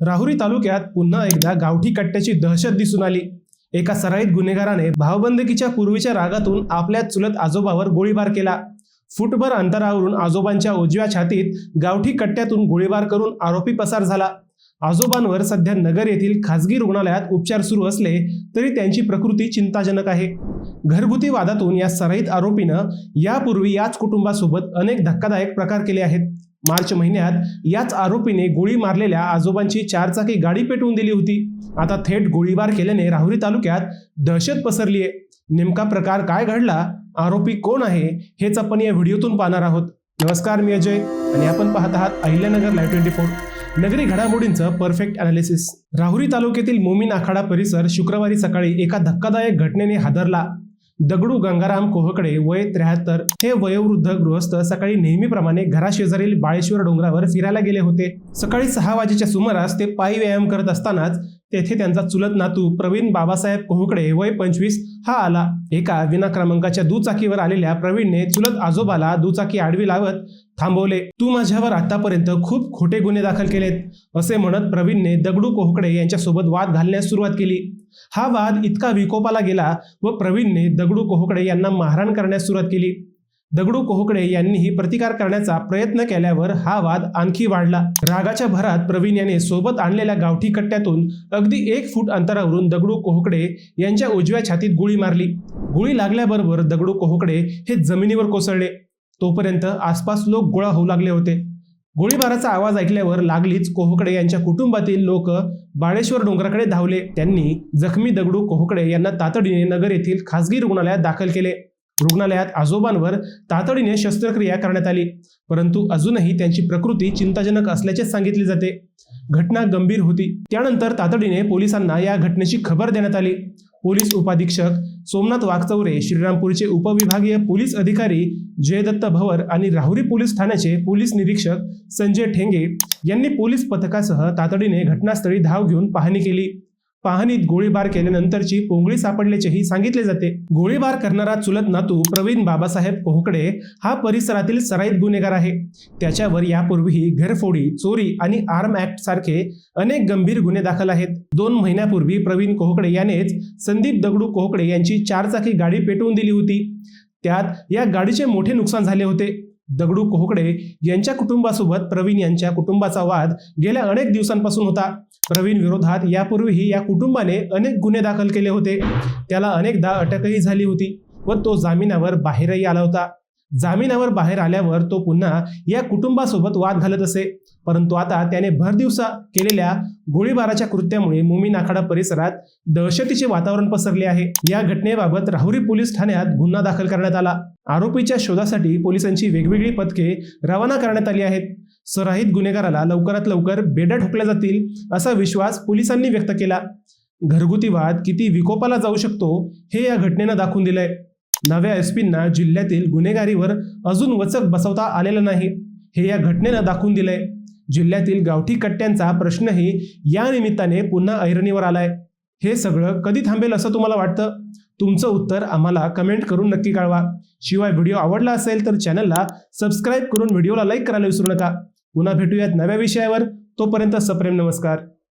राहुरी तालुक्यात पुन्हा एकदा गावठी कट्ट्याची दहशत दिसून आली। एका सराईत गुन्हेगाराने भावबंदकीच्या पूर्वीच्या रागातून आपल्या चुलत आजोबावर गोळीबार केला। फुटभर अंतरावरून आजोबांच्या उजव्या छातीत गावठी कट्ट्यातून गोळीबार करून आरोपी पसार झाला। आजोबांवर सध्या नगर येथील खासगी रुग्णालयात उपचार सुरू असले तरी त्यांची प्रकृती चिंताजनक आहे। घरगुती वादातून या सराईत आरोपीनं यापूर्वी याच कुटुंबासोबत अनेक धक्कादायक प्रकार केले आहेत। मार्च महिन्यात याच आरोपीने गोळी मारलेल्या आजोबांची चारचाकी गाडी पेटवून दिली होती। आता थेट गोळीबार केल्याने राहुरी तालुक्यात दहशत पसरली आहे। नेमका प्रकार काय घडला, आरोपी कोण आहे, हेच आपण या व्हिडिओतून पाहणार आहोत। नमस्कार, मी अजय आणि आपण पाहत आहात अहिल्यानगर लाईव्ह 24, नगरी घडामोडींचं परफेक्ट अनालिसिस। राहुरी तालुक्यातील मोमीन आखाडा परिसर शुक्रवारी सकाळी एका धक्कादायक घटनेने हादरला। दगडू गंगाराम कोहकडे वय 73 हे वयोवृद्ध गृहस्थ सकाळी नेहमीप्रमाणे घराशेजारील बाळेश्वर डोंगरावर फिरायला गेले होते। सकाळी 6 वाजेच्या सुमारास ते पायी व्यायाम करत असतानाच तेथे त्यांचा चुलत नातू प्रवीण बाबासाहेब कोहकडे वय 25 हा आला। एका विना क्रमांकाच्या दुचाकीवर आलेल्या प्रवीणने चुलत आजोबाला दुचाकी आडवी लावत थांबवले। तू माझ्यावर आतापर्यंत खूप खोटे गुन्हे दाखल केलेत, असे म्हणत प्रवीणने दगडू कोहकडे यांच्यासोबत वाद घालण्यास सुरुवात केली। हा वाद इतका विकोपाला गेला व प्रवीणने दगडू कोहकडे यांना मारहाण करण्यास सुरुवात केली। दगडू कोहकडे यांनीही प्रतिकार करण्याचा प्रयत्न केल्यावर हा वाद आणखी वाढला। रागाच्या भरात प्रवीण याने सोबत आणलेल्या गावठी कट्ट्यातून अगदी 1 फूट अंतरावरून दगडू कोहकडे यांच्या उजव्या छातीत गोळी मारली। गोळी लागल्याबरोबर दगडू कोहकडे हे जमिनीवर कोसळले। तोपर्यंत आसपास लोक गोळा होऊ लागले होते। गोळीबाराचा आवाज ऐकल्यावर लागलीच कोहकडे यांच्या कुटुंबातील लोक बाळेश्वर डोंगराकडे धावले। त्यांनी जखमी दगडू कोहकडे यांना तातडीने नगर येथील खासगी रुग्णालयात दाखल केले। रुग्णालयात आजोबांवर तातडीने शस्त्रक्रिया करण्यात आली, परंतु अजूनही त्यांची प्रकृती चिंताजनक असल्याचे सांगितले जाते। घटना गंभीर होती। त्यानंतर तातडीने पोलिसांना या घटनेची खबर देण्यात आली। पोलीस उपाधीक्षक सोमनाथ वाघचौरे, श्रीरामपूरचे उपविभागीय पोलीस अधिकारी जयदत्त भवर आणि राहुरी पोलीस ठाण्याचे पोलीस निरीक्षक संजय ठेंगे यांनी पोलीस पथकासह तातडीने घटनास्थळी धाव घेऊन पाहणी केली। पाहणीत गोळीबार केल्यानंतरची पोंगळी सापडल्याचेही सांगितले जाते। गोळीबार करणारा चुलत नातू प्रवीण बाबासाहेब कोहकडे हा परिसरातील सराईत गुन्हेगार आहे। त्याच्यावर यापूर्वीही घरफोडी, चोरी आणि आर्म ऍक्ट सारखे अनेक गंभीर गुन्हे दाखल आहेत। 2 महिन्यापूर्वी प्रवीण कोहकडे यानेच संदीप दगडू कोहकडे यांची चारचाकी गाडी पेटवून दिली होती। त्यात या गाडीचे मोठे नुकसान झाले होते। दगडू कोहकडे यांच्या कुटुंबासोबत प्रवीण यांच्या कुटुंबाचा वाद गेल्या अनेक दिवसांपासून होता। प्रवीण विरोधात यापूर्वीही या कुटुंबाने अनेक गुन्हे दाखल केले होते। त्याला अनेकदा अटकही झाली होती व तो जामिनावर बाहेरही आला होता। जामिनावर बाहेर आल्यावर तो पुन्हा या कुटुंबासोबत वाद घालत असे, परंतु आता त्याने भरदिवसा केलेल्या गोळीबाराच्या कृत्यामुळे मोमीन आखाडा परिसरात दहशतीचे वातावरण पसरले आहे। या घटनेबाबत राहुरी पोलीस ठाण्यात गुन्हा दाखल करण्यात आला। आरोपीच्या शोधासाठी पोलिसांची वेगवेगळी पथके रवाना करण्यात आली आहेत। सराईत गुन्हेगाराला लवकरात लवकर बेड्या ठोकल्या जातील असा विश्वास पोलिसांनी व्यक्त केला। घरगुती वाद किती विकोपाला जाऊ शकतो हे या घटनेनं दाखवून दिलंय। नव्या एसपींना जिल्ह्यातील गुन्हेगारीवर अजून वचक बसवता आलेलं नाही, हे या घटनेनं दाखवून दिलंय। जिल्ह्यातील गावठी कट्ट्यांचा प्रश्नही या निमित्ताने पुन्हा ऐरणीवर आलाय। हे सगळं कधी थांबेल असं तुम्हाला वाटतं? तुमचं उत्तर आम्हाला कमेंट करून नक्की कळवा। शिवाय व्हिडिओ आवडला असेल तर चॅनलला सबस्क्राईब करून व्हिडिओला लाईक करायला विसरू नका। पुन्हा भेटूयात नव्या विषयावर, तोपर्यंत सप्रेम नमस्कार।